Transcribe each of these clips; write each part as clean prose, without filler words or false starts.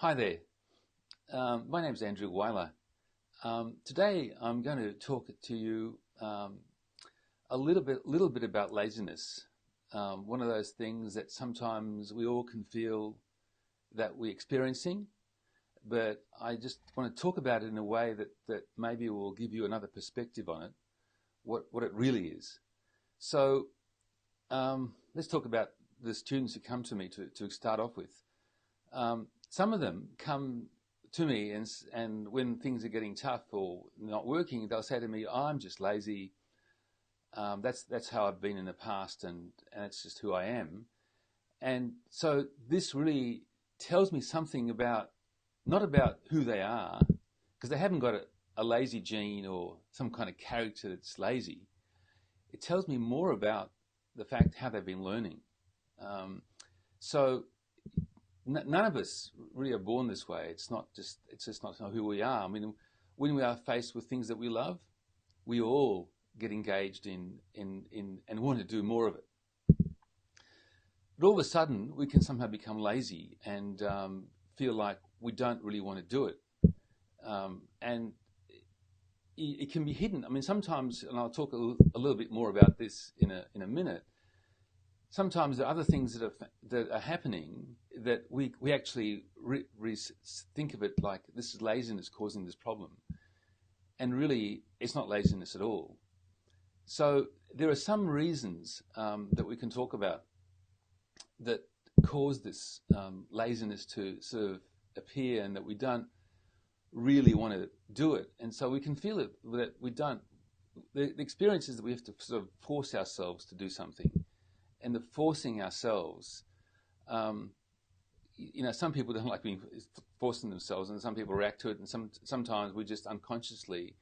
Hi there. My name's Andrew Weiler. Today I'm going to talk to you a little bit about laziness. One of those things that sometimes we all can feel that we're experiencing, but I just want to talk about it in a way that maybe will give you another perspective on it, what it really is. So let's talk about the students who come to me to start off with. Some of them come to me and when things are getting tough or not working, they'll say to me, "I'm just lazy. That's how I've been in the past, and it's just who I am." And so this really tells me something about not about who they are, because they haven't got a lazy gene or some kind of character that's lazy. It tells me more about the fact how they've been learning. Um, so none of us really are born this way. It's just not who we are. I mean, when we are faced with things that we love, we all get engaged in and want to do more of it. But all of a sudden, we can somehow become lazy and feel like we don't really want to do it. And it can be hidden. I mean, sometimes, and I'll talk a little bit more about this in a minute. Sometimes there are other things that are happening that we actually think of it like this is laziness causing this problem, and really it's not laziness at all. So there are some reasons that we can talk about that cause this laziness to sort of appear, and that we don't really want to do it, and so we can feel it that we don't. The experience is that we have to sort of force ourselves to do something. And the forcing ourselves, some people don't like being forcing themselves, and some people react to it, and sometimes we just unconsciously,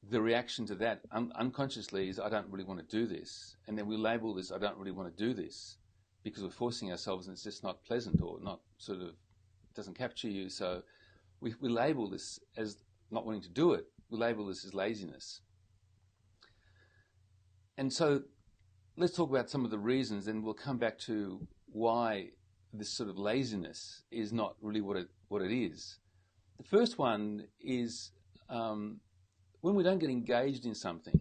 the reaction to that unconsciously is, I don't really want to do this. And then we label this, I don't really want to do this, because we're forcing ourselves and it's just not pleasant or not sort of, doesn't capture you. So we label this as not wanting to do it. We label this as laziness. And so let's talk about some of the reasons, and we'll come back to why this sort of laziness is not really what it is. The first one is when we don't get engaged in something,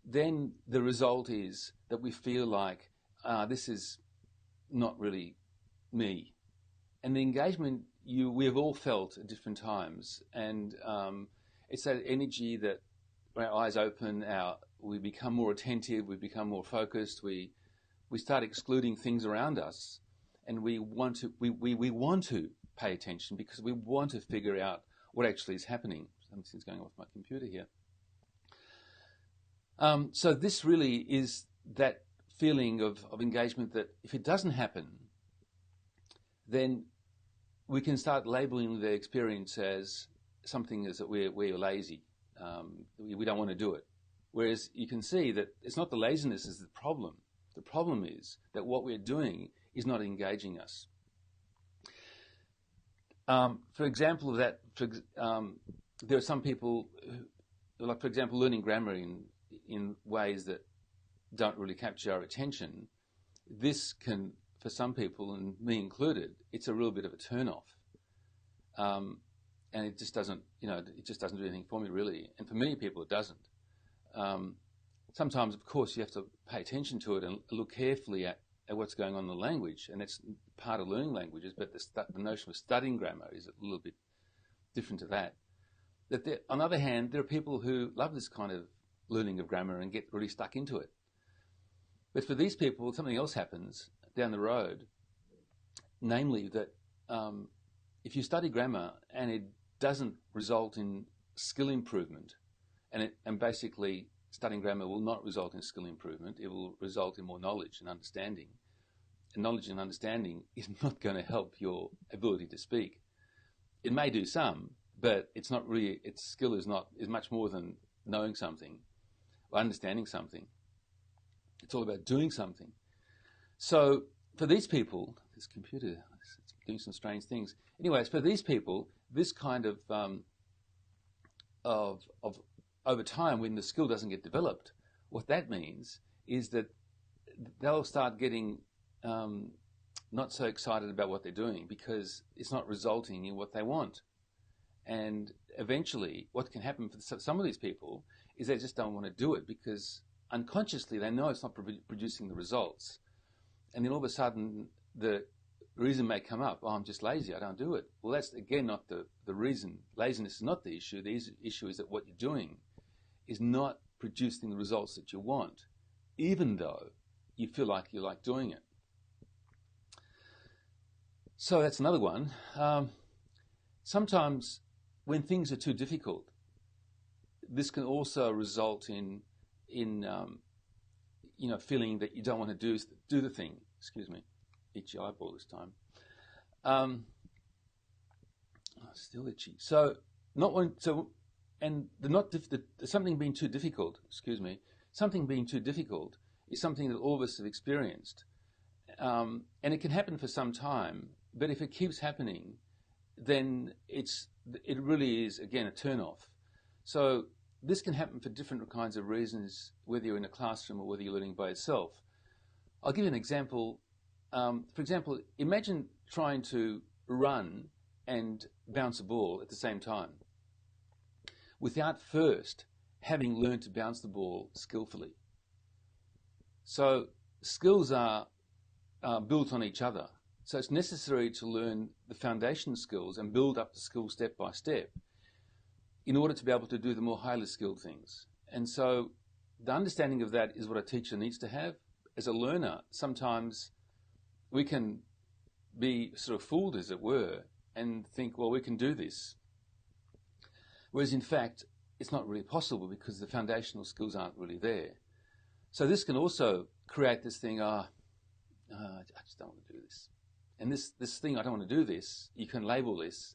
then the result is that we feel like this is not really me. And the engagement we have all felt at different times, and it's that energy that our eyes open, we become more attentive, we become more focused, we start excluding things around us, and we want to pay attention because we want to figure out what actually is happening. Something's going on with my computer here. So this really is that feeling of engagement that if it doesn't happen, then we can start labeling the experience as something as that we're lazy. We don't want to do it. Whereas you can see that it's not the laziness is the problem. The problem is that what we're doing is not engaging us. For example of that, there are some people who, like for example, learning grammar in ways that don't really capture our attention. This can, for some people, and me included, it's a real bit of a turn-off. And it just doesn't, it just doesn't do anything for me really. And for many people, it doesn't. Sometimes, of course, you have to pay attention to it and look carefully at what's going on in the language, and that's part of learning languages. But the notion of studying grammar is a little bit different to that. On the other hand, there are people who love this kind of learning of grammar and get really stuck into it. But for these people, something else happens down the road, namely that if you study grammar and it doesn't result in skill improvement, and basically studying grammar will not result in skill improvement, it will result in more knowledge and understanding. And knowledge and understanding is not going to help your ability to speak. It may do some, but it's not really, its skill is much more than knowing something or understanding something. It's all about doing something. So for these people, this computer is doing some strange things. Anyways, for these people, this kind of over time, when the skill doesn't get developed, what that means is that they'll start getting not so excited about what they're doing because it's not resulting in what they want. And eventually, what can happen for some of these people is they just don't want to do it because unconsciously they know it's not producing the results. And then all of a sudden, the reason may come up, oh, I'm just lazy, I don't do it. Well, that's, again, not the reason. Laziness is not the issue. The issue is that what you're doing is not producing the results that you want, even though you feel like you like doing it. So that's another one. Sometimes when things are too difficult, this can also result in feeling that you don't want to do the thing. Excuse me, itchy eyeball this time. Still itchy. So something being too difficult. Excuse me. Something being too difficult is something that all of us have experienced, and it can happen for some time. But if it keeps happening, then it really is, again, a turn-off. So this can happen for different kinds of reasons, whether you're in a classroom or whether you're learning by yourself. I'll give you an example. For example, imagine trying to run and bounce a ball at the same time without first having learned to bounce the ball skillfully. So skills are built on each other. So it's necessary to learn the foundation skills and build up the skills step by step in order to be able to do the more highly skilled things. And so the understanding of that is what a teacher needs to have. As a learner, sometimes we can be sort of fooled, as it were, and think, well, we can do this. Whereas in fact, it's not really possible because the foundational skills aren't really there. So this can also create this thing, I just don't want to do this. And this thing, I don't want to do this, you can label this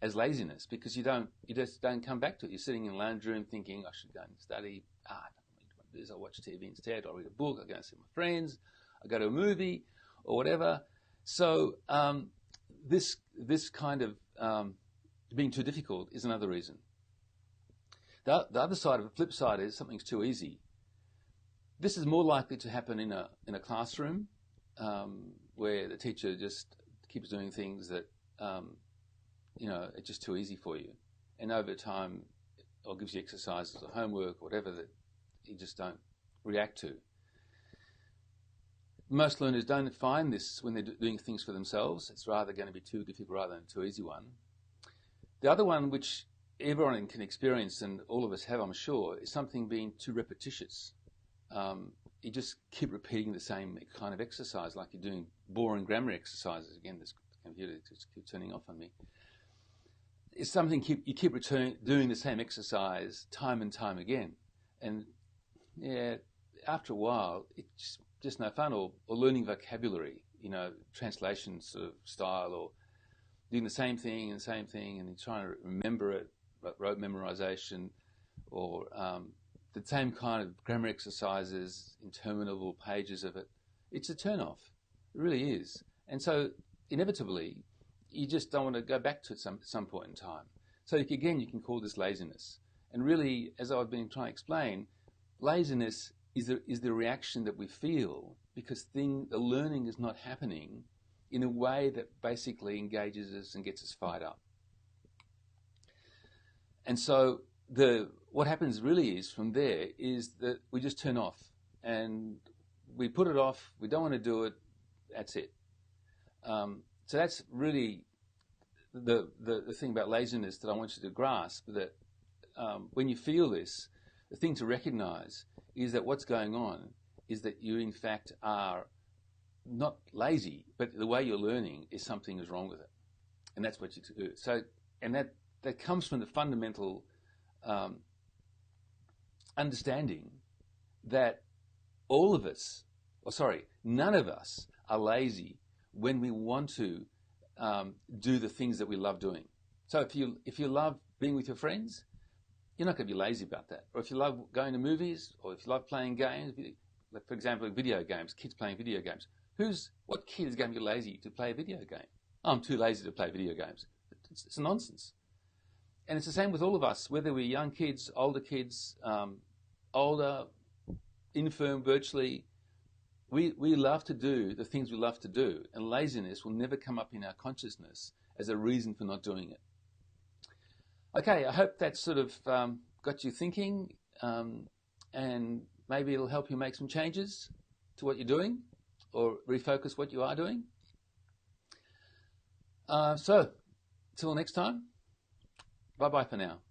as laziness because you just don't come back to it. You're sitting in a lounge room thinking, I should go and study. I don't really want to do this. I'll watch TV instead. I'll read a book. I'll go and see my friends. I'll go to a movie or whatever. So this kind of being too difficult is another reason. The other side of the flip side is something's too easy. This is more likely to happen in a classroom where the teacher just keeps doing things that it's just too easy for you, and over time, or gives you exercises or homework or whatever that you just don't react to. Most learners don't find this when they're doing things for themselves. It's rather going to be too difficult rather than too easy one. The other one, which everyone can experience and all of us have, I'm sure, is something being too repetitious. You just keep repeating the same kind of exercise, like you're doing boring grammar exercises. Again, this computer just keeps turning off on me. It's something you keep doing the same exercise time and time again, and yeah, after a while, it's just no fun. Or learning vocabulary, translation sort of style, or doing the same thing, and you're trying to remember it, rote memorization, or the same kind of grammar exercises, interminable pages of it. It's a turn-off. It really is. And so, inevitably, you just don't want to go back to it some point in time. So, you can call this laziness. And really, as I've been trying to explain, laziness is the reaction that we feel because the learning is not happening in a way that basically engages us and gets us fired up. And so, what happens really is from there is that we just turn off and we put it off. We don't want to do it. That's it. So that's really the thing about laziness that I want you to grasp, that when you feel this, the thing to recognize is that what's going on is that you in fact are not lazy, but the way you're learning is something is wrong with it. And that's what you do. So, and that comes from the fundamental understanding that none of us are lazy when we want to do the things that we love doing. So if you love being with your friends, you're not going to be lazy about that. Or if you love going to movies, or if you love playing games, like for example, video games, kids playing video games. What kid is going to be lazy to play a video game? Oh, I'm too lazy to play video games. It's nonsense. And it's the same with all of us, whether we're young kids, older, infirm, virtually. We love to do the things we love to do, and laziness will never come up in our consciousness as a reason for not doing it. Okay, I hope that sort of got you thinking, and maybe it'll help you make some changes to what you're doing or refocus what you are doing. So, till next time, bye-bye for now.